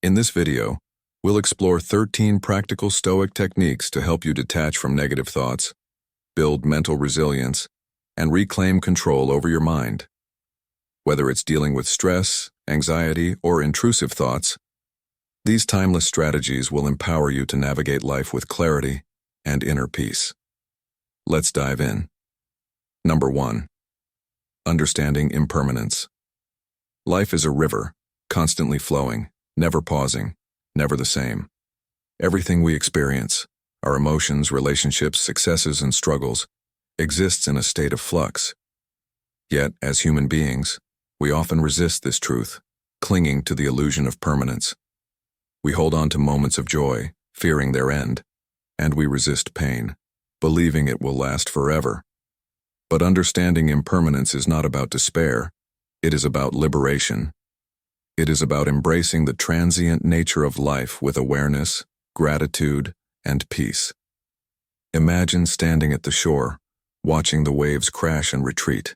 In this video, we'll explore 13 practical Stoic techniques to help you detach from negative thoughts, build mental resilience, and reclaim control over your mind. Whether it's dealing with stress, anxiety, or intrusive thoughts, these timeless strategies will empower you to navigate life with clarity and inner peace. Let's dive in. Number 1. Understanding impermanence. Life is a river, constantly flowing, never pausing, never the same. Everything we experience, our emotions, relationships, successes, and struggles, exists in a state of flux. Yet, as human beings, we often resist this truth, clinging to the illusion of permanence. We hold on to moments of joy, fearing their end, and we resist pain, believing it will last forever. But understanding impermanence is not about despair, it is about liberation. It is about embracing the transient nature of life with awareness, gratitude, and peace. Imagine standing at the shore, watching the waves crash and retreat.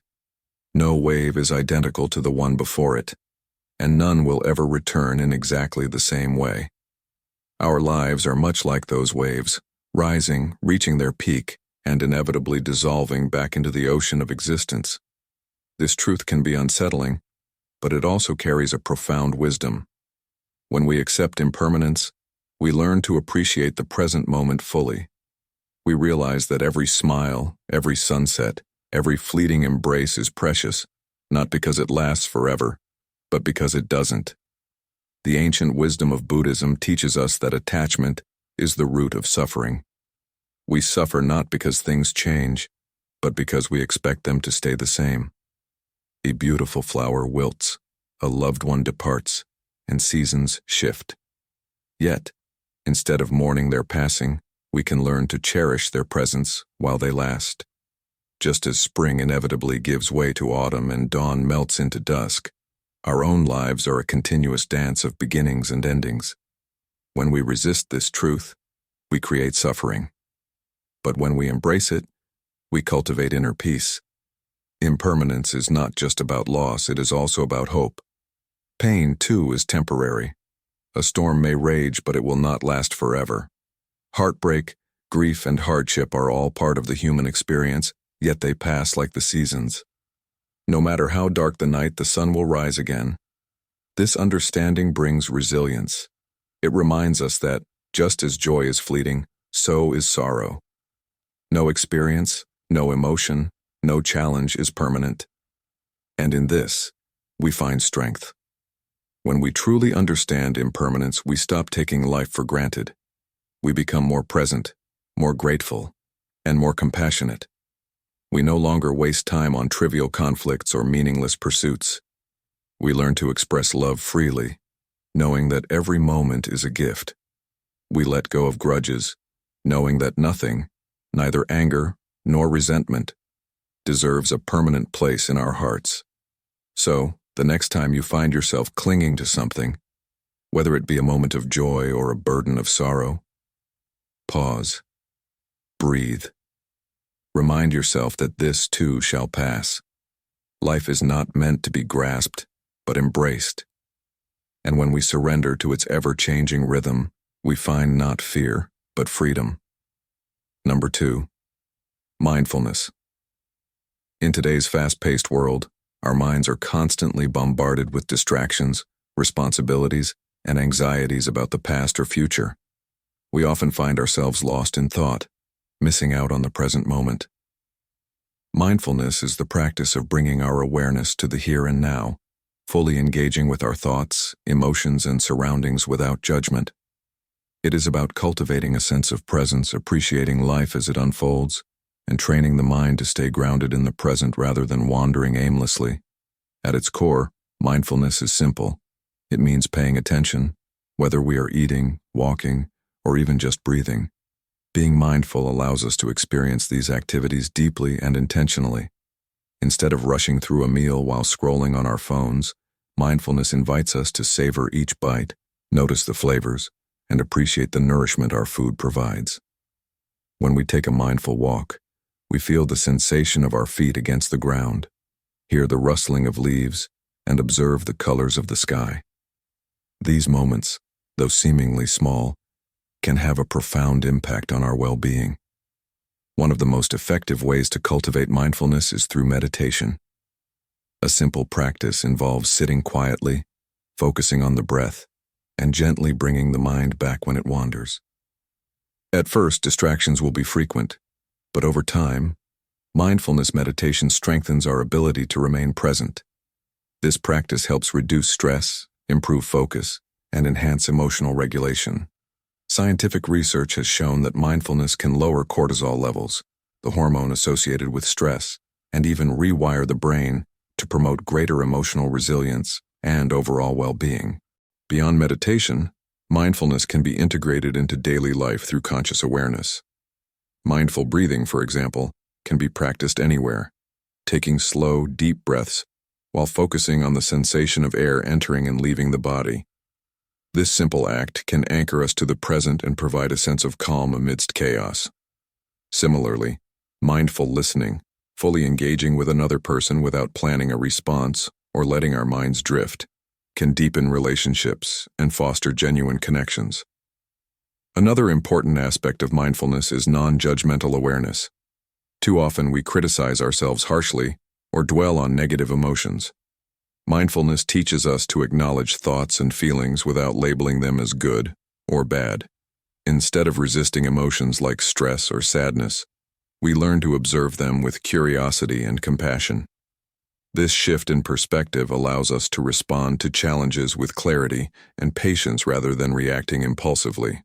No wave is identical to the one before it, and none will ever return in exactly the same way. Our lives are much like those waves, rising, reaching their peak, and inevitably dissolving back into the ocean of existence. This truth can be unsettling, but it also carries a profound wisdom. When we accept impermanence, we learn to appreciate the present moment fully. We realize that every smile, every sunset, every fleeting embrace is precious, not because it lasts forever, but because it doesn't. The ancient wisdom of Buddhism teaches us that attachment is the root of suffering. We suffer not because things change, but because we expect them to stay the same. A beautiful flower wilts, a loved one departs, and seasons shift. Yet, instead of mourning their passing, we can learn to cherish their presence while they last. Just as spring inevitably gives way to autumn and dawn melts into dusk, our own lives are a continuous dance of beginnings and endings. When we resist this truth, we create suffering. But when we embrace it, we cultivate inner peace. Impermanence is not just about loss, it is also about hope. Pain, too, is temporary. A storm may rage, but it will not last forever. Heartbreak, grief, and hardship are all part of the human experience, yet they pass like the seasons. No matter how dark the night, the sun will rise again. This understanding brings resilience. It reminds us that, just as joy is fleeting, so is sorrow. No experience, no emotion, no challenge is permanent. And in this, we find strength. When we truly understand impermanence, we stop taking life for granted. We become more present, more grateful, and more compassionate. We no longer waste time on trivial conflicts or meaningless pursuits. We learn to express love freely, knowing that every moment is a gift. We let go of grudges, knowing that nothing, neither anger nor resentment, deserves a permanent place in our hearts. So, the next time you find yourself clinging to something, whether it be a moment of joy or a burden of sorrow, pause, breathe. Remind yourself that this too shall pass. Life is not meant to be grasped, but embraced. And when we surrender to its ever-changing rhythm, we find not fear, but freedom. Number 2. Mindfulness. In today's fast-paced world, our minds are constantly bombarded with distractions, responsibilities, and anxieties about the past or future. We often find ourselves lost in thought, missing out on the present moment. Mindfulness is the practice of bringing our awareness to the here and now, fully engaging with our thoughts, emotions, and surroundings without judgment. It is about cultivating a sense of presence, appreciating life as it unfolds, and training the mind to stay grounded in the present rather than wandering aimlessly. At its core, mindfulness is simple. It means paying attention, whether we are eating, walking, or even just breathing. Being mindful allows us to experience these activities deeply and intentionally. Instead of rushing through a meal while scrolling on our phones, mindfulness invites us to savor each bite, notice the flavors, and appreciate the nourishment our food provides. When we take a mindful walk, we feel the sensation of our feet against the ground, hear the rustling of leaves, and observe the colors of the sky. These moments, though seemingly small, can have a profound impact on our well-being. One of the most effective ways to cultivate mindfulness is through meditation. A simple practice involves sitting quietly, focusing on the breath, and gently bringing the mind back when it wanders. At first, distractions will be frequent, but over time, mindfulness meditation strengthens our ability to remain present. This practice helps reduce stress, improve focus, and enhance emotional regulation. Scientific research has shown that mindfulness can lower cortisol levels, the hormone associated with stress, and even rewire the brain to promote greater emotional resilience and overall well-being. Beyond meditation, mindfulness can be integrated into daily life through conscious awareness. Mindful breathing, for example, can be practiced anywhere, taking slow, deep breaths while focusing on the sensation of air entering and leaving the body. This simple act can anchor us to the present and provide a sense of calm amidst chaos. Similarly, mindful listening, fully engaging with another person without planning a response or letting our minds drift, can deepen relationships and foster genuine connections. Another important aspect of mindfulness is non-judgmental awareness. Too often we criticize ourselves harshly or dwell on negative emotions. Mindfulness teaches us to acknowledge thoughts and feelings without labeling them as good or bad. Instead of resisting emotions like stress or sadness, we learn to observe them with curiosity and compassion. This shift in perspective allows us to respond to challenges with clarity and patience rather than reacting impulsively.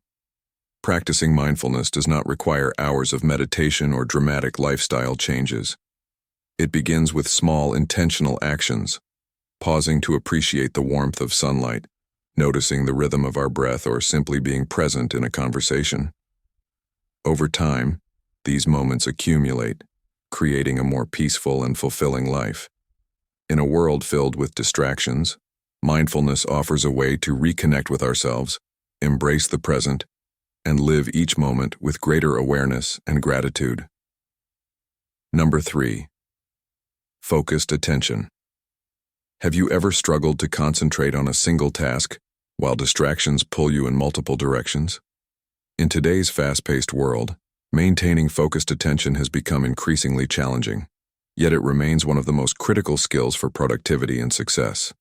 Practicing mindfulness does not require hours of meditation or dramatic lifestyle changes. It begins with small, intentional actions, pausing to appreciate the warmth of sunlight, noticing the rhythm of our breath, or simply being present in a conversation. Over time, these moments accumulate, creating a more peaceful and fulfilling life. In a world filled with distractions, mindfulness offers a way to reconnect with ourselves, embrace the present, and live each moment with greater awareness and gratitude. Number 3. Focused attention. Have you ever struggled to concentrate on a single task while distractions pull you in multiple directions? In today's fast-paced world, maintaining focused attention has become increasingly challenging, yet it remains one of the most critical skills for productivity and success.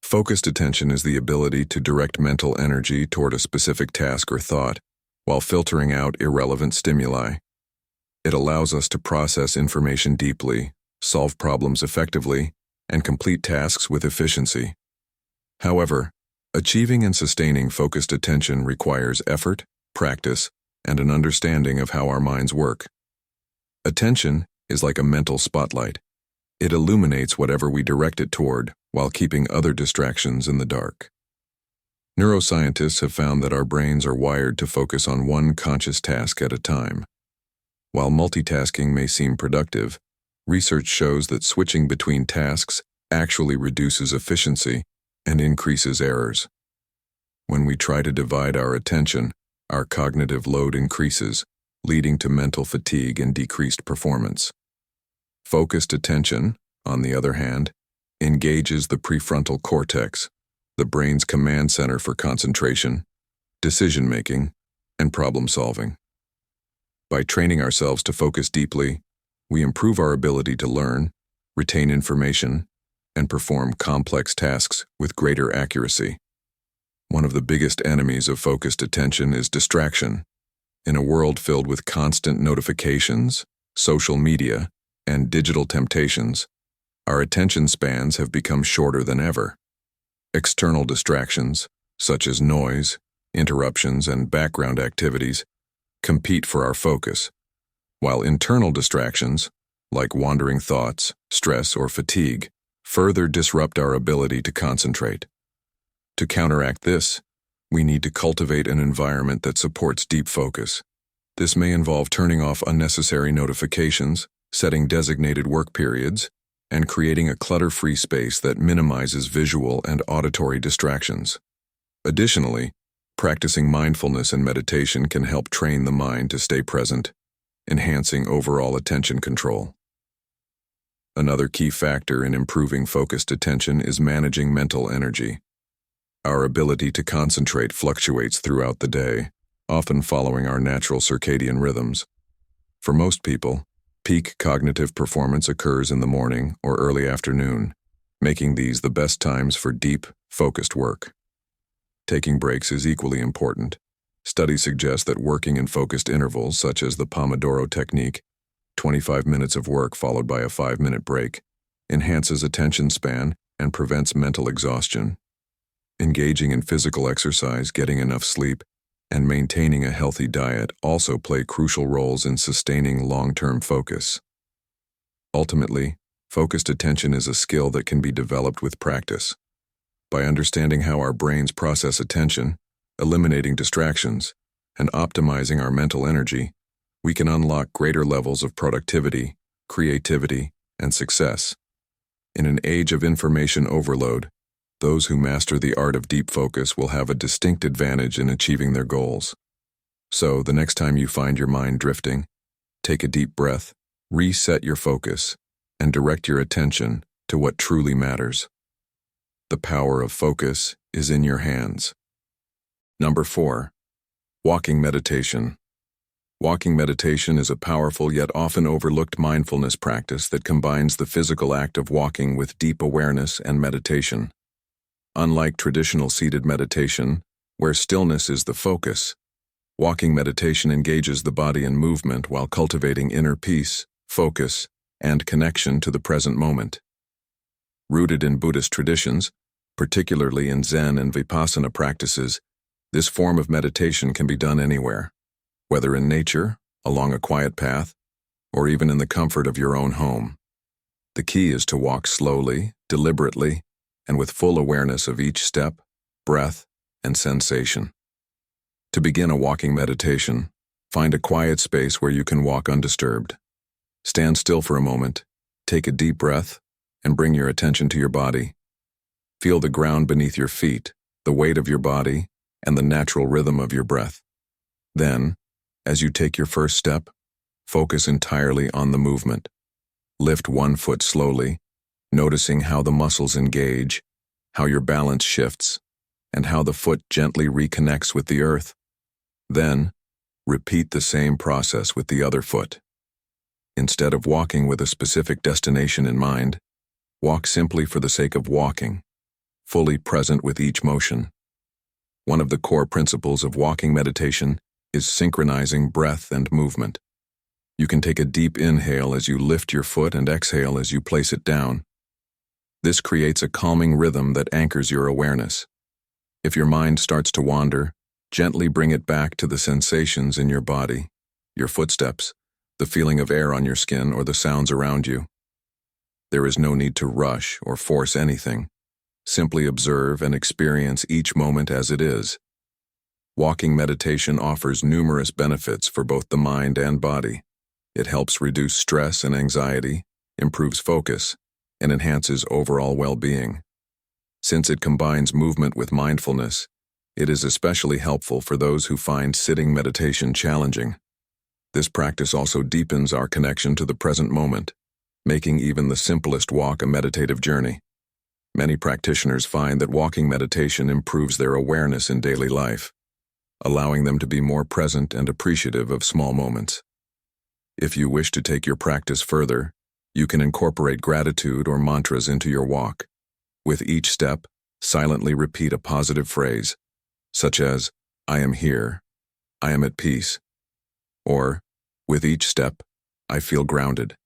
Focused attention is the ability to direct mental energy toward a specific task or thought while filtering out irrelevant stimuli. It allows us to process information deeply, solve problems effectively, and complete tasks with efficiency. However, achieving and sustaining focused attention requires effort, practice, and an understanding of how our minds work. Attention is like a mental spotlight. It illuminates whatever we direct it toward while keeping other distractions in the dark. Neuroscientists have found that our brains are wired to focus on one conscious task at a time. While multitasking may seem productive, research shows that switching between tasks actually reduces efficiency and increases errors. When we try to divide our attention, our cognitive load increases, leading to mental fatigue and decreased performance. Focused attention, on the other hand, engages the prefrontal cortex, the brain's command center for concentration, decision-making, and problem-solving. By training ourselves to focus deeply, we improve our ability to learn, retain information, and perform complex tasks with greater accuracy. One of the biggest enemies of focused attention is distraction. In a world filled with constant notifications, social media, and digital temptations, our attention spans have become shorter than ever. External distractions, such as noise, interruptions, and background activities, compete for our focus, while internal distractions, like wandering thoughts, stress, or fatigue, further disrupt our ability to concentrate. To counteract this, we need to cultivate an environment that supports deep focus. This may involve turning off unnecessary notifications, setting designated work periods, and creating a clutter-free space that minimizes visual and auditory distractions. Additionally, practicing mindfulness and meditation can help train the mind to stay present, enhancing overall attention control. Another key factor in improving focused attention is managing mental energy. Our ability to concentrate fluctuates throughout the day, often following our natural circadian rhythms. For most people, peak cognitive performance occurs in the morning or early afternoon, making these the best times for deep, focused work. Taking breaks is equally important. Studies suggest that working in focused intervals, such as the Pomodoro technique, 25 minutes of work followed by a 5-minute break, enhances attention span and prevents mental exhaustion. Engaging in physical exercise, getting enough sleep, and maintaining a healthy diet also play crucial roles in sustaining long-term focus. Ultimately, focused attention is a skill that can be developed with practice. By understanding how our brains process attention, eliminating distractions, and optimizing our mental energy, we can unlock greater levels of productivity, creativity, and success. In an age of information overload, those who master the art of deep focus will have a distinct advantage in achieving their goals. So, the next time you find your mind drifting, take a deep breath, reset your focus, and direct your attention to what truly matters. The power of focus is in your hands. Number 4. Walking meditation. Walking meditation is a powerful yet often overlooked mindfulness practice that combines the physical act of walking with deep awareness and meditation. Unlike traditional seated meditation, where stillness is the focus, walking meditation engages the body in movement while cultivating inner peace, focus, and connection to the present moment. Rooted in Buddhist traditions, particularly in Zen and Vipassana practices, this form of meditation can be done anywhere, whether in nature, along a quiet path, or even in the comfort of your own home. The key is to walk slowly, deliberately, and with full awareness of each step, breath, and sensation. To begin a walking meditation, find a quiet space where you can walk undisturbed. Stand still for a moment, take a deep breath, and bring your attention to your body. Feel the ground beneath your feet, the weight of your body, and the natural rhythm of your breath. Then, as you take your first step, focus entirely on the movement. Lift one foot slowly, noticing how the muscles engage, how your balance shifts, and how the foot gently reconnects with the earth. Then, repeat the same process with the other foot. Instead of walking with a specific destination in mind, walk simply for the sake of walking, fully present with each motion. One of the core principles of walking meditation is synchronizing breath and movement. You can take a deep inhale as you lift your foot and exhale as you place it down. This creates a calming rhythm that anchors your awareness. If your mind starts to wander, gently bring it back to the sensations in your body, your footsteps, the feeling of air on your skin, or the sounds around you. There is no need to rush or force anything. Simply observe and experience each moment as it is. Walking meditation offers numerous benefits for both the mind and body. It helps reduce stress and anxiety, improves focus, and enhances overall well-being. Since it combines movement with mindfulness, it is especially helpful for those who find sitting meditation challenging. This practice also deepens our connection to the present moment, making even the simplest walk a meditative journey. Many practitioners find that walking meditation improves their awareness in daily life, allowing them to be more present and appreciative of small moments. If you wish to take your practice further, you can incorporate gratitude or mantras into your walk. With each step, silently repeat a positive phrase, such as, "I am here," "I am at peace," or, "With each step, I feel grounded."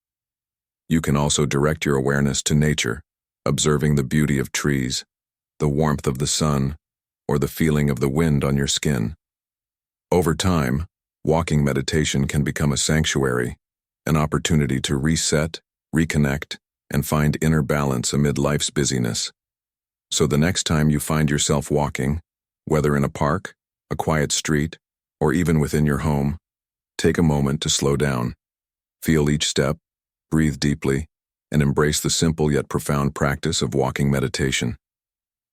You can also direct your awareness to nature, observing the beauty of trees, the warmth of the sun, or the feeling of the wind on your skin. Over time, walking meditation can become a sanctuary, an opportunity to reset, reconnect, and find inner balance amid life's busyness. So the next time you find yourself walking, whether in a park, a quiet street, or even within your home, take a moment to slow down. Feel each step, breathe deeply, and embrace the simple yet profound practice of walking meditation.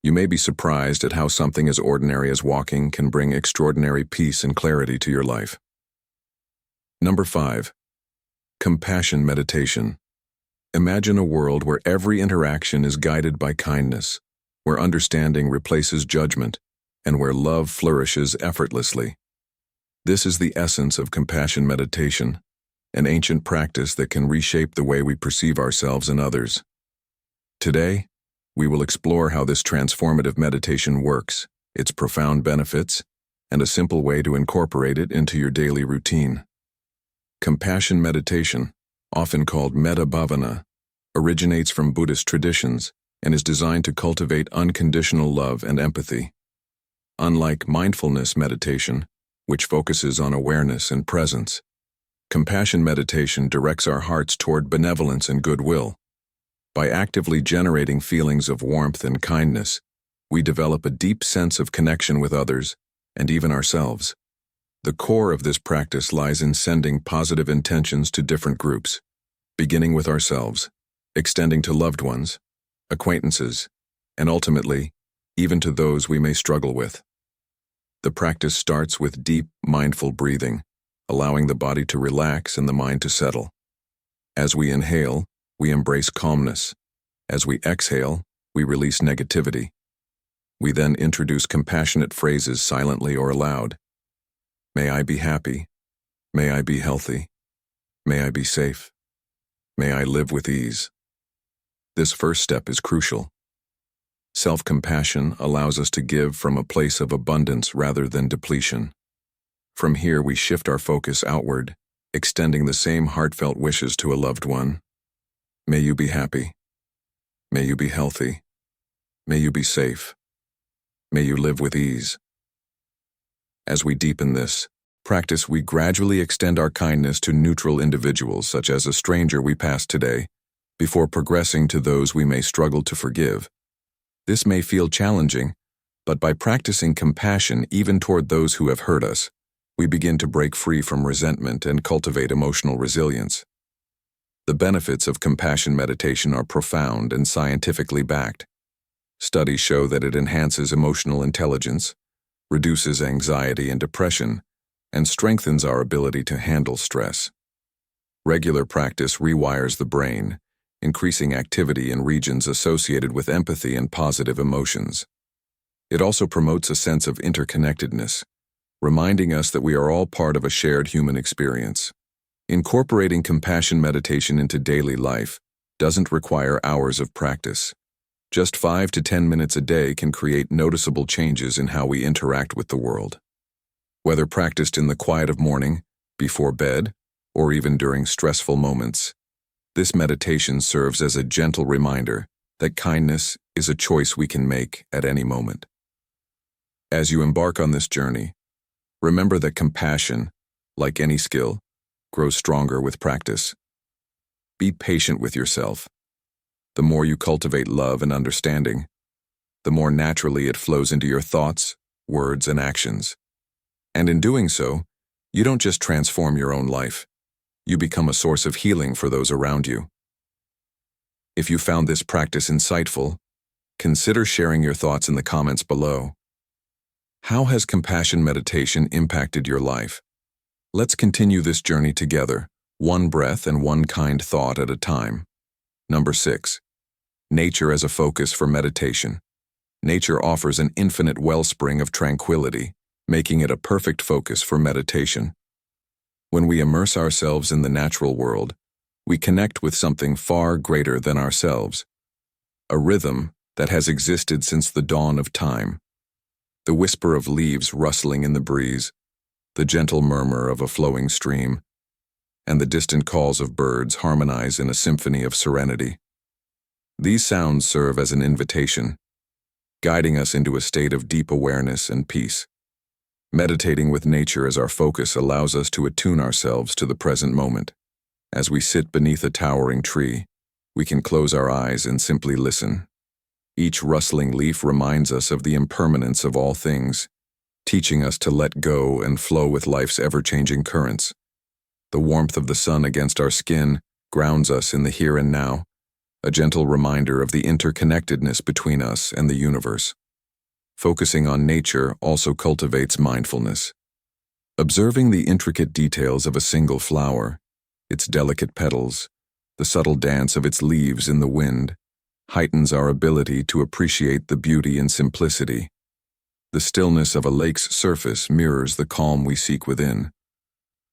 You may be surprised at how something as ordinary as walking can bring extraordinary peace and clarity to your life. Number 5. Compassion meditation. Imagine a world where every interaction is guided by kindness, where understanding replaces judgment, and where love flourishes effortlessly. This is the essence of compassion meditation, an ancient practice that can reshape the way we perceive ourselves and others. Today, we will explore how this transformative meditation works, its profound benefits, and a simple way to incorporate it into your daily routine. Compassion meditation, often called metta bhavana, originates from Buddhist traditions and is designed to cultivate unconditional love and empathy. Unlike mindfulness meditation, which focuses on awareness and presence, compassion meditation directs our hearts toward benevolence and goodwill. By actively generating feelings of warmth and kindness, we develop a deep sense of connection with others and even ourselves. The core of this practice lies in sending positive intentions to different groups, beginning with ourselves, extending to loved ones, acquaintances, and ultimately, even to those we may struggle with. The practice starts with deep, mindful breathing, allowing the body to relax and the mind to settle. As we inhale, we embrace calmness. As we exhale, we release negativity. We then introduce compassionate phrases silently or aloud. May I be happy. May I be healthy. May I be safe. May I live with ease. This first step is crucial. Self-compassion allows us to give from a place of abundance rather than depletion. From here, we shift our focus outward, extending the same heartfelt wishes to a loved one. May you be happy. May you be healthy. May you be safe. May you live with ease. As we deepen this practice, we gradually extend our kindness to neutral individuals, such as a stranger we passed today, before progressing to those we may struggle to forgive. This may feel challenging, but by practicing compassion even toward those who have hurt us, we begin to break free from resentment and cultivate emotional resilience. The benefits of compassion meditation are profound and scientifically backed. Studies show that it enhances emotional intelligence, reduces anxiety and depression, and strengthens our ability to handle stress. Regular practice rewires the brain, increasing activity in regions associated with empathy and positive emotions. It also promotes a sense of interconnectedness, reminding us that we are all part of a shared human experience. Incorporating compassion meditation into daily life doesn't require hours of practice. Just 5 to 10 minutes a day can create noticeable changes in how we interact with the world. Whether practiced in the quiet of morning, before bed, or even during stressful moments, this meditation serves as a gentle reminder that kindness is a choice we can make at any moment. As you embark on this journey, remember that compassion, like any skill, grows stronger with practice. Be patient with yourself. The more you cultivate love and understanding, the more naturally it flows into your thoughts, words, and actions. And in doing so, you don't just transform your own life, you become a source of healing for those around you. If you found this practice insightful, consider sharing your thoughts in the comments below. How has compassion meditation impacted your life? Let's continue this journey together, one breath and one kind thought at a time. Number 6. Nature as a focus for meditation. Nature offers an infinite wellspring of tranquility, making it a perfect focus for meditation. When we immerse ourselves in the natural world, we connect with something far greater than ourselves, a rhythm that has existed since the dawn of time. The whisper of leaves rustling in the breeze, the gentle murmur of a flowing stream, and the distant calls of birds harmonize in a symphony of serenity. These sounds serve as an invitation, guiding us into a state of deep awareness and peace. Meditating with nature as our focus allows us to attune ourselves to the present moment. As we sit beneath a towering tree, we can close our eyes and simply listen. Each rustling leaf reminds us of the impermanence of all things, teaching us to let go and flow with life's ever-changing currents. The warmth of the sun against our skin grounds us in the here and now, a gentle reminder of the interconnectedness between us and the universe. Focusing on nature also cultivates mindfulness. Observing the intricate details of a single flower, its delicate petals, the subtle dance of its leaves in the wind, heightens our ability to appreciate the beauty and simplicity. The stillness of a lake's surface mirrors the calm we seek within.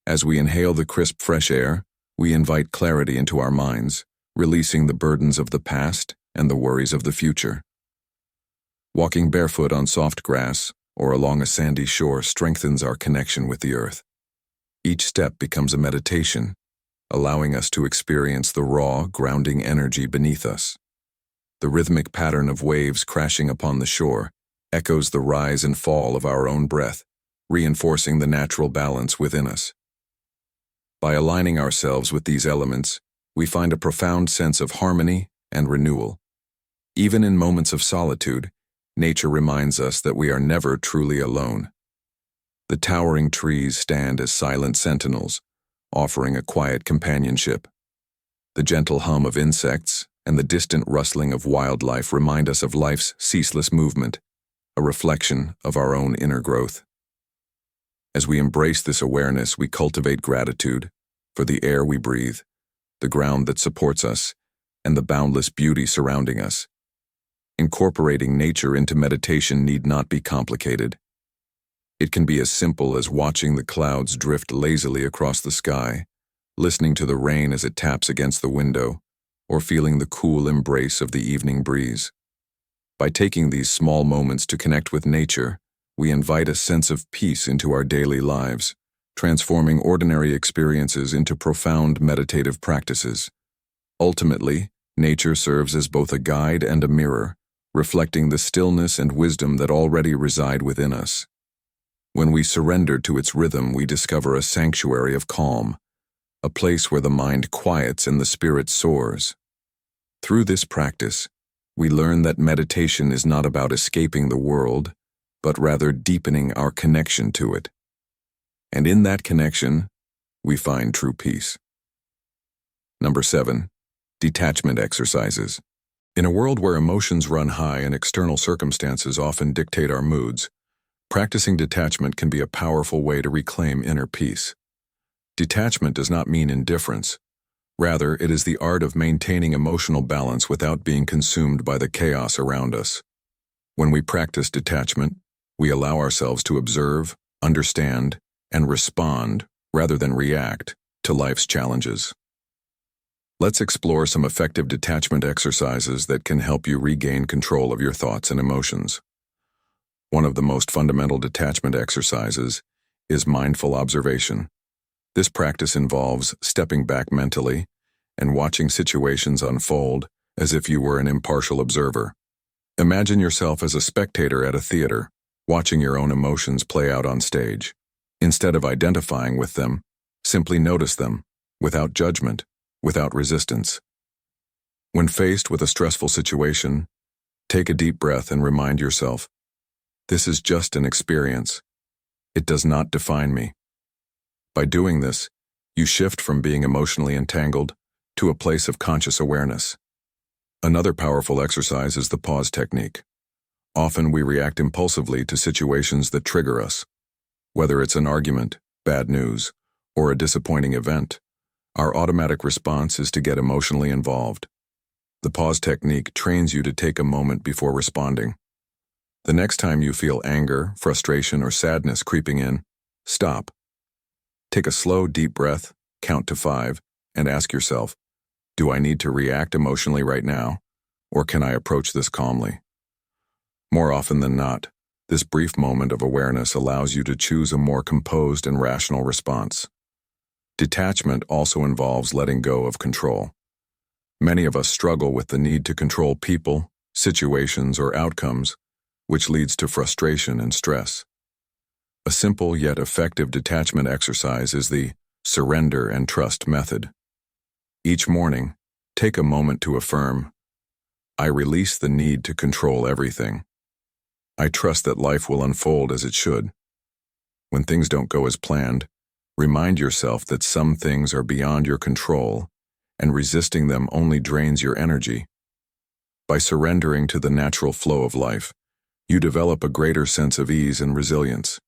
As we inhale the crisp, fresh air, we invite clarity into our minds, releasing the burdens of the past and the worries of the future. Walking barefoot on soft grass or along a sandy shore strengthens our connection with the earth. Each step becomes a meditation, allowing us to experience the raw, grounding energy beneath us. The rhythmic pattern of waves crashing upon the shore echoes the rise and fall of our own breath, reinforcing the natural balance within us. By aligning ourselves with these elements, we find a profound sense of harmony and renewal. Even in moments of solitude, nature reminds us that we are never truly alone. The towering trees stand as silent sentinels, offering a quiet companionship. The gentle hum of insects and the distant rustling of wildlife remind us of life's ceaseless movement, a reflection of our own inner growth. As we embrace this awareness, we cultivate gratitude for the air we breathe, the ground that supports us, and the boundless beauty surrounding us. Incorporating nature into meditation need not be complicated. It can be as simple as watching the clouds drift lazily across the sky, listening to the rain as it taps against the window, or feeling the cool embrace of the evening breeze. By taking these small moments to connect with nature, we invite a sense of peace into our daily lives, transforming ordinary experiences into profound meditative practices. Ultimately, nature serves as both a guide and a mirror, reflecting the stillness and wisdom that already reside within us. When we surrender to its rhythm, we discover a sanctuary of calm, a place where the mind quiets and the spirit soars. Through this practice, we learn that meditation is not about escaping the world, but rather deepening our connection to it. And in that connection, we find true peace. Number 7. Detachment exercises. In a world where emotions run high and external circumstances often dictate our moods, practicing detachment can be a powerful way to reclaim inner peace. Detachment does not mean indifference. Rather, it is the art of maintaining emotional balance without being consumed by the chaos around us. When we practice detachment, we allow ourselves to observe, understand, and respond, rather than react, to life's challenges. Let's explore some effective detachment exercises that can help you regain control of your thoughts and emotions. One of the most fundamental detachment exercises is mindful observation. This practice involves stepping back mentally and watching situations unfold as if you were an impartial observer. Imagine yourself as a spectator at a theater, watching your own emotions play out on stage. Instead of identifying with them, simply notice them, without judgment, without resistance. When faced with a stressful situation, take a deep breath and remind yourself, this is just an experience. It does not define me. By doing this, you shift from being emotionally entangled to a place of conscious awareness. Another powerful exercise is the pause technique. Often we react impulsively to situations that trigger us. Whether it's an argument, bad news, or a disappointing event, our automatic response is to get emotionally involved. The pause technique trains you to take a moment before responding. The next time you feel anger, frustration, or sadness creeping in, stop. Take a slow, deep breath, count to 5, and ask yourself, do I need to react emotionally right now, or can I approach this calmly? More often than not, this brief moment of awareness allows you to choose a more composed and rational response. Detachment also involves letting go of control. Many of us struggle with the need to control people, situations, or outcomes, which leads to frustration and stress. A simple yet effective detachment exercise is the surrender and trust method. Each morning, take a moment to affirm, I release the need to control everything. I trust that life will unfold as it should. When things don't go as planned, remind yourself that some things are beyond your control, and resisting them only drains your energy. By surrendering to the natural flow of life, you develop a greater sense of ease and resilience.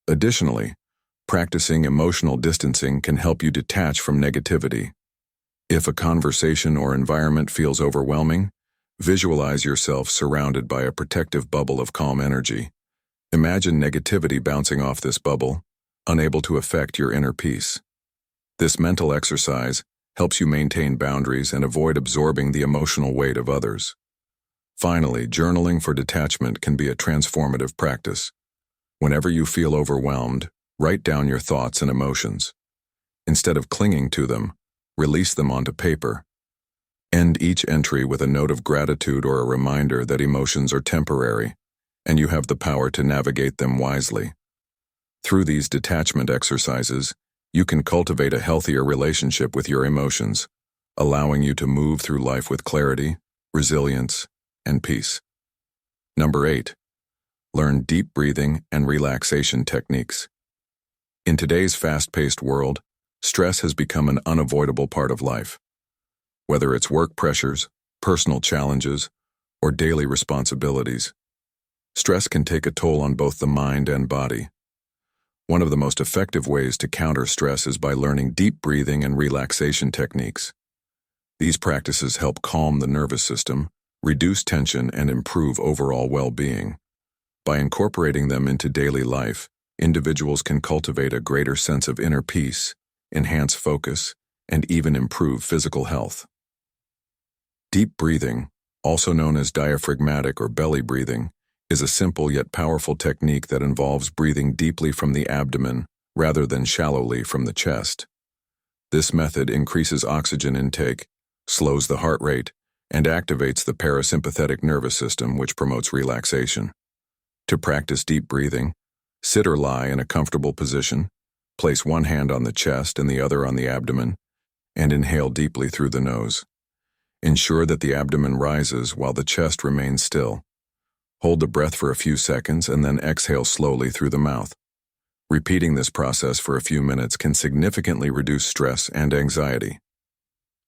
Additionally, practicing emotional distancing can help you detach from negativity. If a conversation or environment feels overwhelming, Visualize yourself surrounded by a protective bubble of calm energy. Imagine negativity bouncing off this bubble, unable to affect your inner peace. This mental exercise helps you maintain boundaries and avoid absorbing the emotional weight of others. Finally, journaling for detachment can be a transformative practice. Whenever you feel overwhelmed, write down your thoughts and emotions. Instead of clinging to them, release them onto paper. End each entry with a note of gratitude or a reminder that emotions are temporary, and you have the power to navigate them wisely. Through these detachment exercises, you can cultivate a healthier relationship with your emotions, allowing you to move through life with clarity, resilience, and peace. Number 8. Learn deep breathing and relaxation techniques. In today's fast-paced world, stress has become an unavoidable part of life. Whether it's work pressures, personal challenges, or daily responsibilities, stress can take a toll on both the mind and body. One of the most effective ways to counter stress is by learning deep breathing and relaxation techniques. These practices help calm the nervous system, reduce tension, and improve overall well-being. By incorporating them into daily life, individuals can cultivate a greater sense of inner peace, enhance focus, and even improve physical health. Deep breathing, also known as diaphragmatic or belly breathing, is a simple yet powerful technique that involves breathing deeply from the abdomen rather than shallowly from the chest. This method increases oxygen intake, slows the heart rate, and activates the parasympathetic nervous system, which promotes relaxation. To practice deep breathing, sit or lie in a comfortable position, place one hand on the chest and the other on the abdomen, and inhale deeply through the nose. Ensure that the abdomen rises while the chest remains still. Hold the breath for a few seconds and then exhale slowly through the mouth. Repeating this process for a few minutes can significantly reduce stress and anxiety.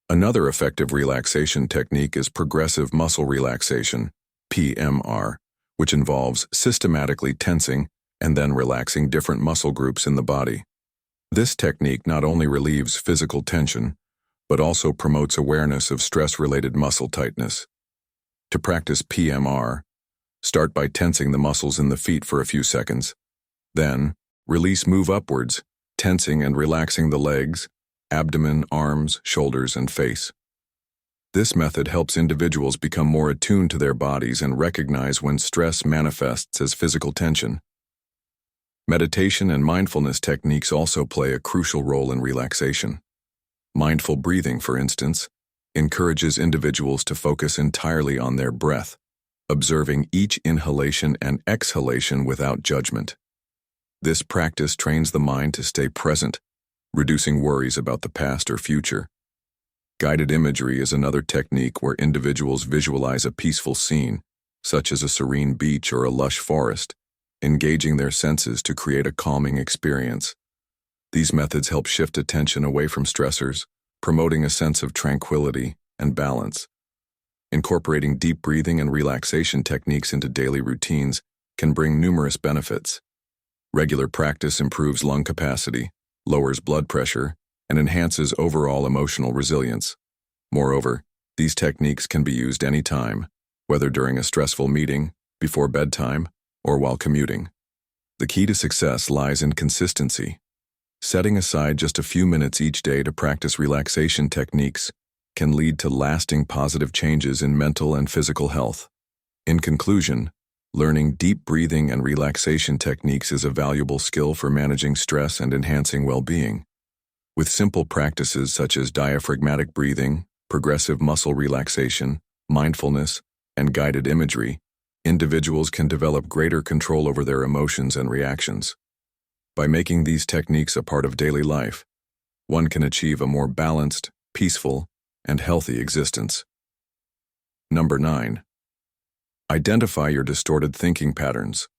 Another effective relaxation technique is progressive muscle relaxation, PMR, which involves systematically tensing and then relaxing different muscle groups in the body. This technique not only relieves physical tension, but also promotes awareness of stress-related muscle tightness. To practice PMR, start by tensing the muscles in the feet for a few seconds. Then, move upwards, tensing and relaxing the legs, abdomen, arms, shoulders, and face. This method helps individuals become more attuned to their bodies and recognize when stress manifests as physical tension. Meditation and mindfulness techniques also play a crucial role in relaxation. Mindful breathing, for instance, encourages individuals to focus entirely on their breath, observing each inhalation and exhalation without judgment. This practice trains the mind to stay present, reducing worries about the past or future. Guided imagery is another technique where individuals visualize a peaceful scene, such as a serene beach or a lush forest, engaging their senses to create a calming experience. These methods help shift attention away from stressors, promoting a sense of tranquility and balance. Incorporating deep breathing and relaxation techniques into daily routines can bring numerous benefits. Regular practice improves lung capacity, lowers blood pressure, and enhances overall emotional resilience. Moreover, these techniques can be used anytime, whether during a stressful meeting, before bedtime, or while commuting. The key to success lies in consistency. Setting aside just a few minutes each day to practice relaxation techniques can lead to lasting positive changes in mental and physical health. In conclusion, learning deep breathing and relaxation techniques is a valuable skill for managing stress and enhancing well-being. With simple practices such as diaphragmatic breathing, progressive muscle relaxation, mindfulness, and guided imagery, individuals can develop greater control over their emotions and reactions. By making these techniques a part of daily life, one can achieve a more balanced, peaceful, and healthy existence. Number 9. Identify your distorted thinking patterns.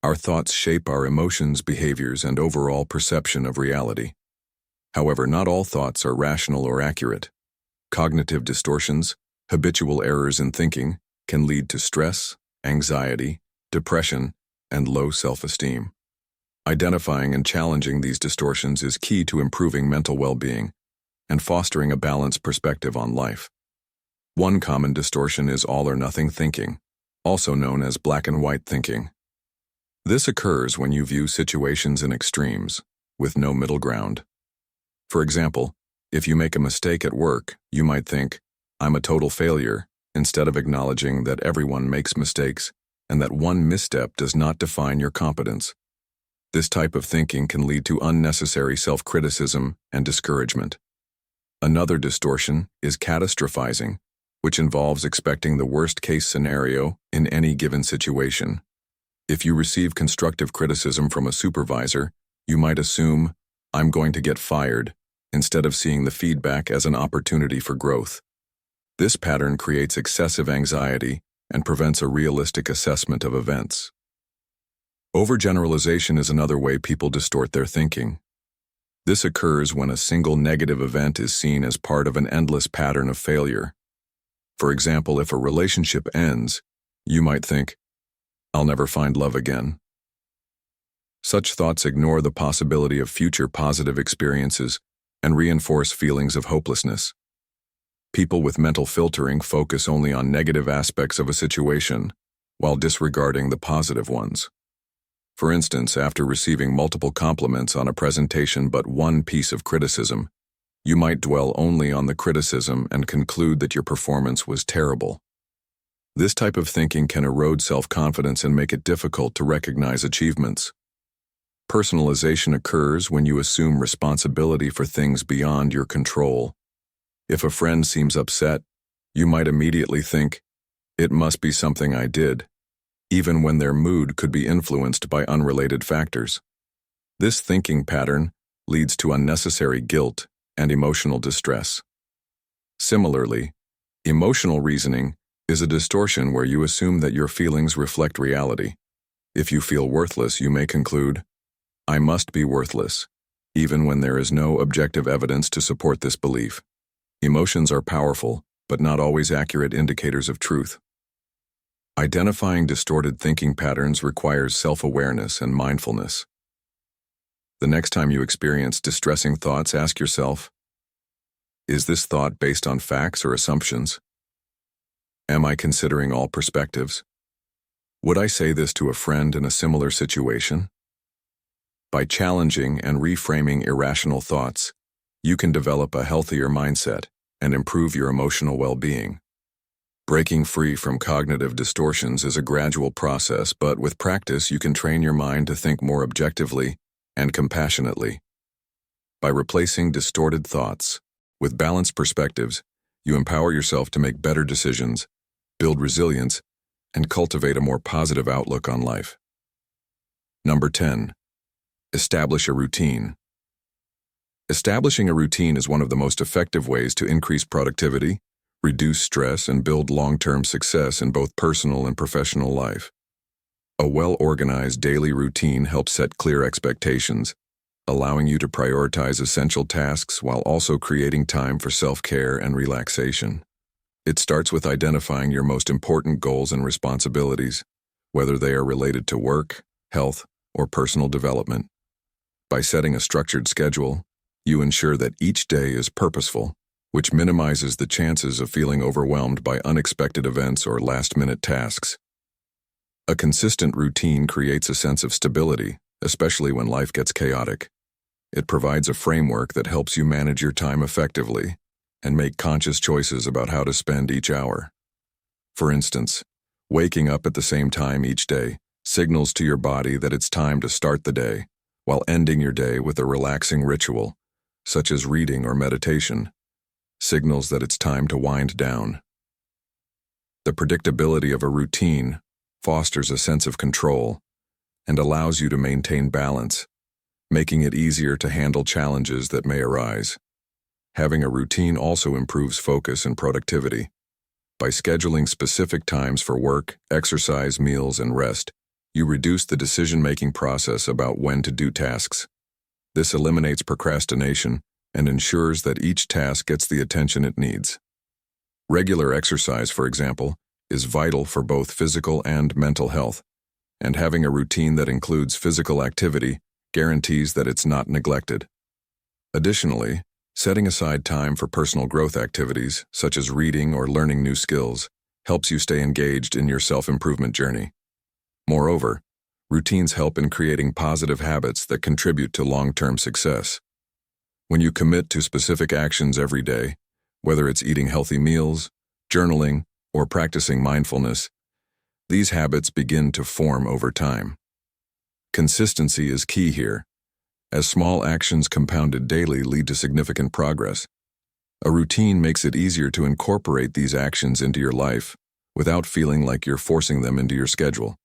Our thoughts shape our emotions, behaviors, and overall perception of reality. However, not all thoughts are rational or accurate. Cognitive distortions, habitual errors in thinking, can lead to stress, anxiety, depression, and low self-esteem. Identifying and challenging these distortions is key to improving mental well-being and fostering a balanced perspective on life. One common distortion is all or nothing thinking, also known as black and white thinking. This occurs when you view situations in extremes, with no middle ground. For example, if you make a mistake at work, you might think, "I'm a total failure," instead of acknowledging that everyone makes mistakes and that one misstep does not define your competence. This type of thinking can lead to unnecessary self-criticism and discouragement. Another distortion is catastrophizing, which involves expecting the worst-case scenario in any given situation. If you receive constructive criticism from a supervisor, you might assume, "I'm going to get fired," instead of seeing the feedback as an opportunity for growth. This pattern creates excessive anxiety and prevents a realistic assessment of events. Overgeneralization is another way people distort their thinking. This occurs when a single negative event is seen as part of an endless pattern of failure. For example, if a relationship ends, you might think, "I'll never find love again." Such thoughts ignore the possibility of future positive experiences and reinforce feelings of hopelessness. People with mental filtering focus only on negative aspects of a situation, while disregarding the positive ones. For instance, after receiving multiple compliments on a presentation but one piece of criticism, you might dwell only on the criticism and conclude that your performance was terrible. This type of thinking can erode self-confidence and make it difficult to recognize achievements. Personalization occurs when you assume responsibility for things beyond your control. If a friend seems upset, you might immediately think, "It must be something I did," even when their mood could be influenced by unrelated factors. This thinking pattern leads to unnecessary guilt and emotional distress. Similarly, emotional reasoning is a distortion where you assume that your feelings reflect reality. If you feel worthless, you may conclude, "I must be worthless," even when there is no objective evidence to support this belief. Emotions are powerful, but not always accurate indicators of truth. Identifying distorted thinking patterns requires self-awareness and mindfulness. The next time you experience distressing thoughts, ask yourself, is this thought based on facts or assumptions? Am I considering all perspectives? Would I say this to a friend in a similar situation? By challenging and reframing irrational thoughts, you can develop a healthier mindset and improve your emotional well-being. Breaking free from cognitive distortions is a gradual process, but with practice you can train your mind to think more objectively and compassionately. By replacing distorted thoughts with balanced perspectives, you empower yourself to make better decisions, build resilience, and cultivate a more positive outlook on life. Number 10. Establish a routine. Establishing a routine is one of the most effective ways to increase productivity, reduce stress, and build long-term success in both personal and professional life. A well-organized daily routine helps set clear expectations, allowing you to prioritize essential tasks while also creating time for self-care and relaxation. It starts with identifying your most important goals and responsibilities, whether they are related to work, health, or personal development. By setting a structured schedule, you ensure that each day is purposeful, which minimizes the chances of feeling overwhelmed by unexpected events or last-minute tasks. A consistent routine creates a sense of stability, especially when life gets chaotic. It provides a framework that helps you manage your time effectively and make conscious choices about how to spend each hour. For instance, waking up at the same time each day signals to your body that it's time to start the day, while ending your day with a relaxing ritual, such as reading or meditation, signals that it's time to wind down. The predictability of a routine fosters a sense of control and allows you to maintain balance, making it easier to handle challenges that may arise. Having a routine also improves focus and productivity. By scheduling specific times for work, exercise, meals, and rest, you reduce the decision-making process about when to do tasks. This eliminates procrastination and ensures that each task gets the attention it needs. Regular exercise, for example, is vital for both physical and mental health, and having a routine that includes physical activity guarantees that it's not neglected. Additionally, Setting aside time for personal growth activities, such as reading or learning new skills, helps you stay engaged in your self-improvement journey. Moreover, routines help in creating positive habits that contribute to long-term success. When you commit to specific actions every day, whether it's eating healthy meals, journaling, or practicing mindfulness, these habits begin to form over time. Consistency is key here, as small actions compounded daily lead to significant progress. A routine makes it easier to incorporate these actions into your life without feeling like you're forcing them into your schedule.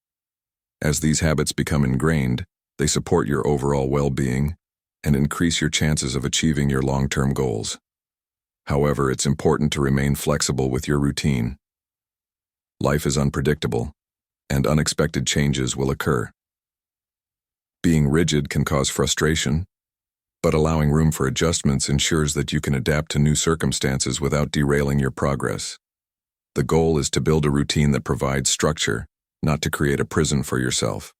As these habits become ingrained, they support your overall well-being and increase your chances of achieving your long-term goals. However, it's important to remain flexible with your routine. Life is unpredictable, and unexpected changes will occur. Being rigid can cause frustration, but allowing room for adjustments ensures that you can adapt to new circumstances without derailing your progress. The goal is to build a routine that provides structure, not to create a prison for yourself.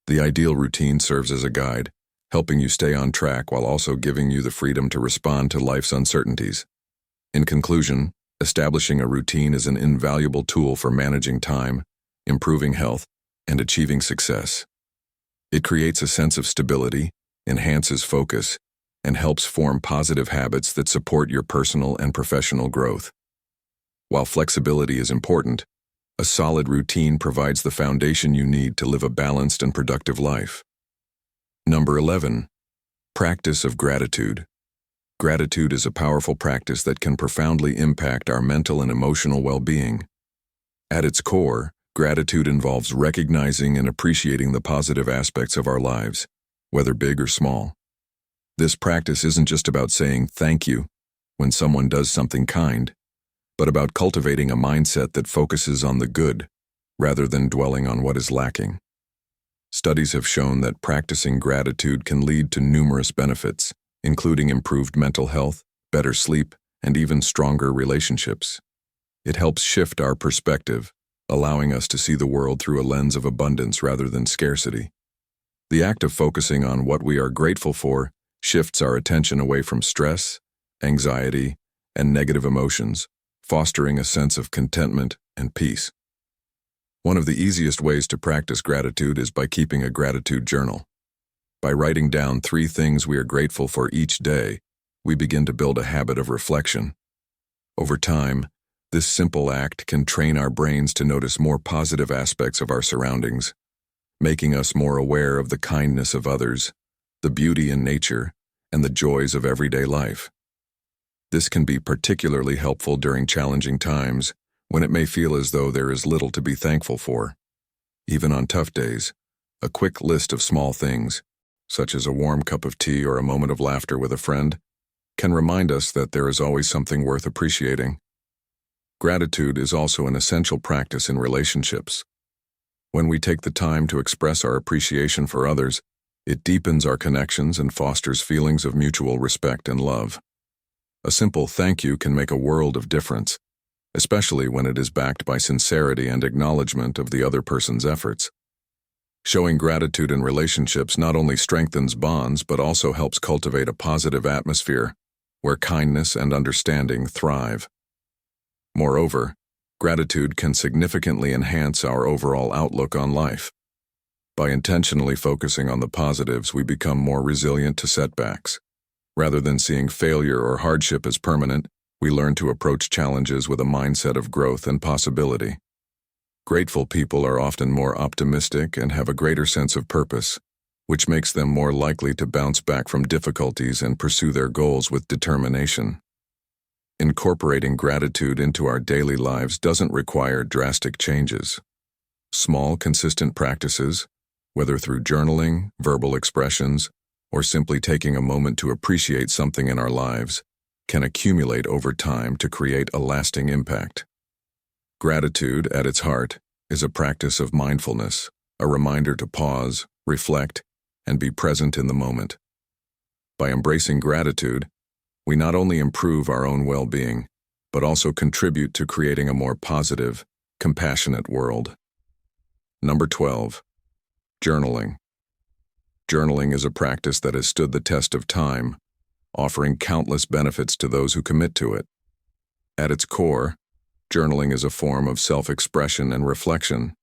The ideal routine serves as a guide, helping you stay on track while also giving you the freedom to respond to life's uncertainties. In conclusion, establishing a routine is an invaluable tool for managing time, improving health, and achieving success. It creates a sense of stability, enhances focus, and helps form positive habits that support your personal and professional growth. While flexibility is important, a solid routine provides the foundation you need to live a balanced and productive life. Number 11. Practice of gratitude. Gratitude is a powerful practice that can profoundly impact our mental and emotional well-being. At its core, gratitude involves recognizing and appreciating the positive aspects of our lives, whether big or small. This practice isn't just about saying thank you when someone does something kind, but about cultivating a mindset that focuses on the good, rather than dwelling on what is lacking. Studies have shown that practicing gratitude can lead to numerous benefits, including improved mental health, better sleep, and even stronger relationships. It helps shift our perspective, allowing us to see the world through a lens of abundance rather than scarcity. The act of focusing on what we are grateful for shifts our attention away from stress, anxiety, and negative emotions, fostering a sense of contentment and peace. One of the easiest ways to practice gratitude is by keeping a gratitude journal. By writing down 3 things we are grateful for each day, we begin to build a habit of reflection. Over time, this simple act can train our brains to notice more positive aspects of our surroundings, making us more aware of the kindness of others, the beauty in nature, and the joys of everyday life. This can be particularly helpful during challenging times when it may feel as though there is little to be thankful for. Even on tough days, a quick list of small things, such as a warm cup of tea or a moment of laughter with a friend, can remind us that there is always something worth appreciating. Gratitude is also an essential practice in relationships. When we take the time to express our appreciation for others, it deepens our connections and fosters feelings of mutual respect and love. A simple thank you can make a world of difference, especially when it is backed by sincerity and acknowledgement of the other person's efforts. Showing gratitude in relationships not only strengthens bonds but also helps cultivate a positive atmosphere where kindness and understanding thrive. Moreover, gratitude can significantly enhance our overall outlook on life. By intentionally focusing on the positives, we become more resilient to setbacks. Rather than seeing failure or hardship as permanent, we learn to approach challenges with a mindset of growth and possibility. Grateful people are often more optimistic and have a greater sense of purpose, which makes them more likely to bounce back from difficulties and pursue their goals with determination. Incorporating gratitude into our daily lives doesn't require drastic changes. Small, consistent practices, whether through journaling, verbal expressions, or simply taking a moment to appreciate something in our lives, can accumulate over time to create a lasting impact. Gratitude, at its heart, is a practice of mindfulness, a reminder to pause, reflect, and be present in the moment. By embracing gratitude, we not only improve our own well-being, but also contribute to creating a more positive, compassionate world. Number 12. Journaling. Journaling is a practice that has stood the test of time, offering countless benefits to those who commit to it. At its core, journaling is a form of self-expression and reflection,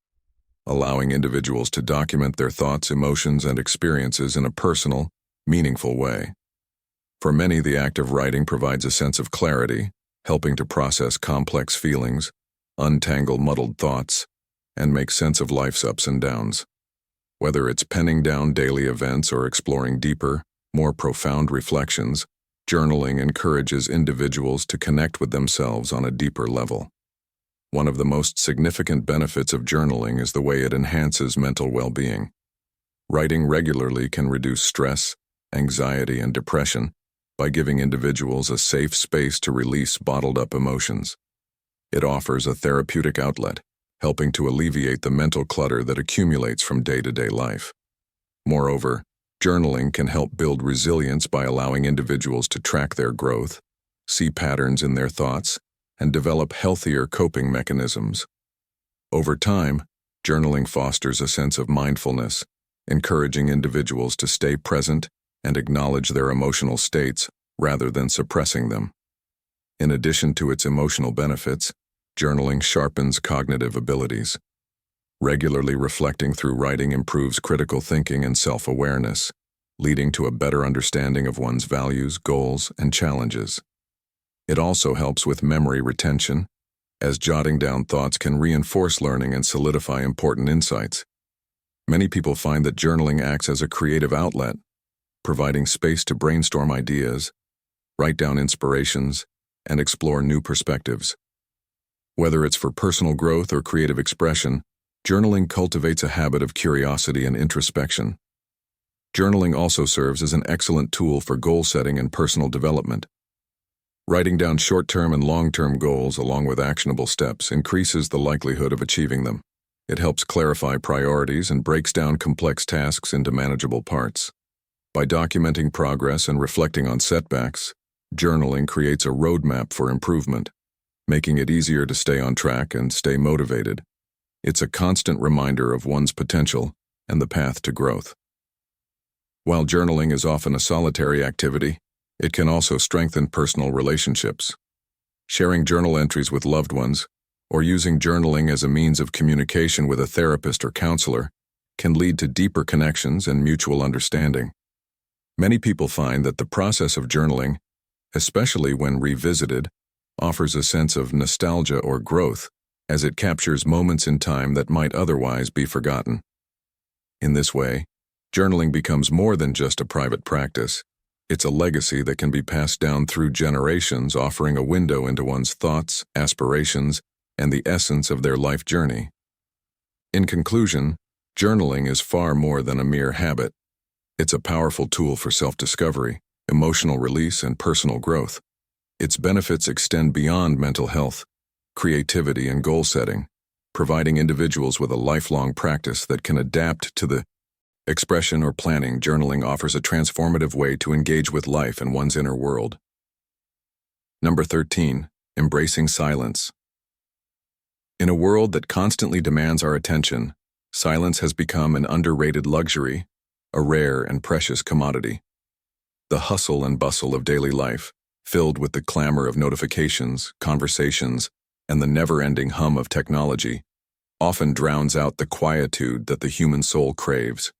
allowing individuals to document their thoughts, emotions, and experiences in a personal, meaningful way. For many, the act of writing provides a sense of clarity, helping to process complex feelings, untangle muddled thoughts, and make sense of life's ups and downs. Whether it's penning down daily events or exploring deeper, more profound reflections, journaling encourages individuals to connect with themselves on a deeper level. One of the most significant benefits of journaling is the way it enhances mental well-being. Writing regularly can reduce stress, anxiety, and depression by giving individuals a safe space to release bottled-up emotions. It offers a therapeutic outlet, helping to alleviate the mental clutter that accumulates from day-to-day life. Moreover, journaling can help build resilience by allowing individuals to track their growth, see patterns in their thoughts, and develop healthier coping mechanisms. Over time, journaling fosters a sense of mindfulness, encouraging individuals to stay present and acknowledge their emotional states rather than suppressing them. In addition to its emotional benefits, journaling sharpens cognitive abilities. Regularly reflecting through writing improves critical thinking and self-awareness, leading to a better understanding of one's values, goals, and challenges. It also helps with memory retention, as jotting down thoughts can reinforce learning and solidify important insights. Many people find that journaling acts as a creative outlet, providing space to brainstorm ideas, write down inspirations, and explore new perspectives. Whether it's for personal growth or creative expression, journaling cultivates a habit of curiosity and introspection. Journaling also serves as an excellent tool for goal setting and personal development. Writing down short-term and long-term goals along with actionable steps increases the likelihood of achieving them. It helps clarify priorities and breaks down complex tasks into manageable parts. By documenting progress and reflecting on setbacks, journaling creates a roadmap for improvement, making it easier to stay on track and stay motivated. It's a constant reminder of one's potential and the path to growth. While journaling is often a solitary activity, it can also strengthen personal relationships. Sharing journal entries with loved ones, or using journaling as a means of communication with a therapist or counselor, can lead to deeper connections and mutual understanding. Many people find that the process of journaling, especially when revisited, offers a sense of nostalgia or growth, as it captures moments in time that might otherwise be forgotten. In this way, journaling becomes more than just a private practice. It's a legacy that can be passed down through generations, offering a window into one's thoughts, aspirations, and the essence of their life journey. In conclusion, journaling is far more than a mere habit. It's a powerful tool for self-discovery, emotional release, and personal growth. Its benefits extend beyond mental health, creativity, and goal setting, providing individuals with a lifelong practice that can adapt to the expression or planning. Journaling offers a transformative way to engage with life and one's inner world. Number 13, embracing silence. In a world that constantly demands our attention, silence has become an underrated luxury, a rare and precious commodity. The hustle and bustle of daily life, filled with the clamor of notifications, conversations, and the never-ending hum of technology, often drowns out the quietude that the human soul craves.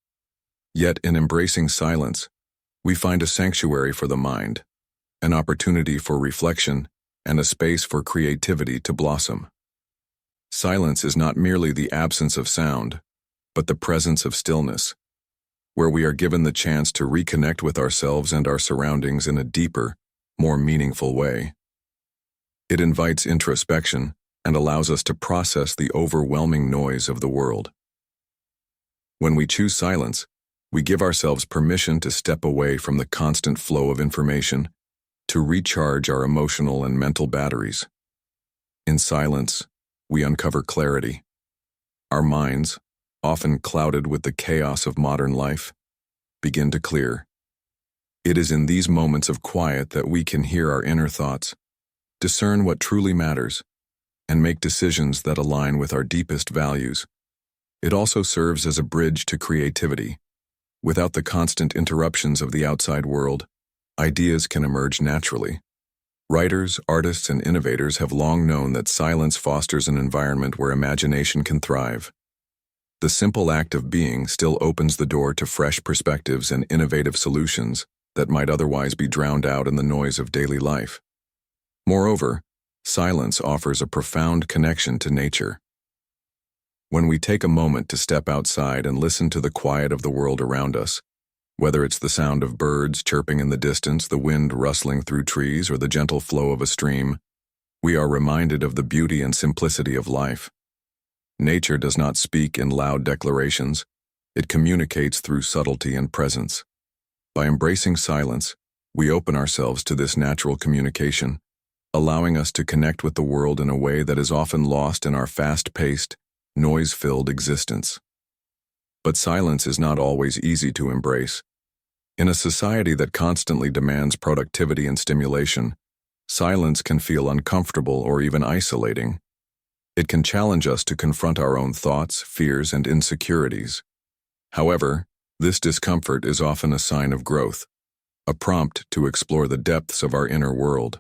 Yet in embracing silence, we find a sanctuary for the mind, an opportunity for reflection, and a space for creativity to blossom. Silence is not merely the absence of sound, but the presence of stillness, where we are given the chance to reconnect with ourselves and our surroundings in a deeper, more meaningful way. It invites introspection and allows us to process the overwhelming noise of the world. When we choose silence, we give ourselves permission to step away from the constant flow of information, to recharge our emotional and mental batteries. In silence, we uncover clarity. Our minds, often clouded with the chaos of modern life, begin to clear. It is in these moments of quiet that we can hear our inner thoughts, discern what truly matters, and make decisions that align with our deepest values. It also serves as a bridge to creativity. Without the constant interruptions of the outside world, ideas can emerge naturally. Writers, artists, and innovators have long known that silence fosters an environment where imagination can thrive. The simple act of being still opens the door to fresh perspectives and innovative solutions that might otherwise be drowned out in the noise of daily life. Moreover, silence offers a profound connection to nature. When we take a moment to step outside and listen to the quiet of the world around us, whether it's the sound of birds chirping in the distance, the wind rustling through trees, or the gentle flow of a stream, we are reminded of the beauty and simplicity of life. Nature does not speak in loud declarations, it communicates through subtlety and presence. By embracing silence, we open ourselves to this natural communication, allowing us to connect with the world in a way that is often lost in our fast-paced, noise-filled existence. But silence is not always easy to embrace. In a society that constantly demands productivity and stimulation, silence can feel uncomfortable or even isolating. It can challenge us to confront our own thoughts, fears, and insecurities. However, this discomfort is often a sign of growth, a prompt to explore the depths of our inner world.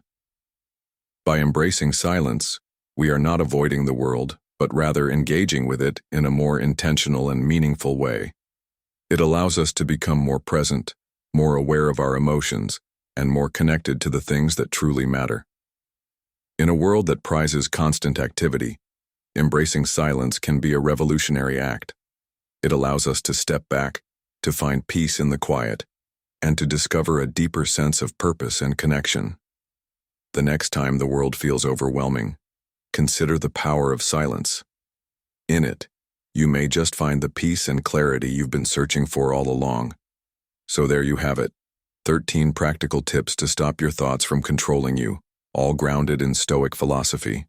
By embracing silence, we are not avoiding the world, but rather engaging with it in a more intentional and meaningful way. It allows us to become more present, more aware of our emotions, and more connected to the things that truly matter. In a world that prizes constant activity, embracing silence can be a revolutionary act. It allows us to step back, to find peace in the quiet, and to discover a deeper sense of purpose and connection. The next time the world feels overwhelming, consider the power of silence. In it, you may just find the peace and clarity you've been searching for all along. So there you have it, 13 practical tips to stop your thoughts from controlling you, all grounded in Stoic philosophy.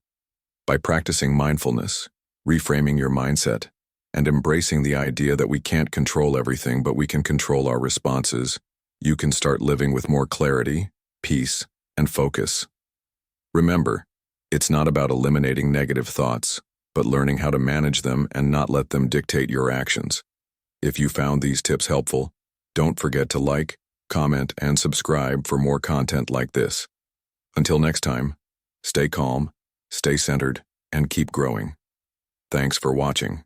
By practicing mindfulness, reframing your mindset, and embracing the idea that we can't control everything but we can control our responses, you can start living with more clarity, peace, and focus. Remember, it's not about eliminating negative thoughts, but learning how to manage them and not let them dictate your actions. If you found these tips helpful, don't forget to like, comment, and subscribe for more content like this. Until next time, stay calm, stay centered, and keep growing. Thanks for watching.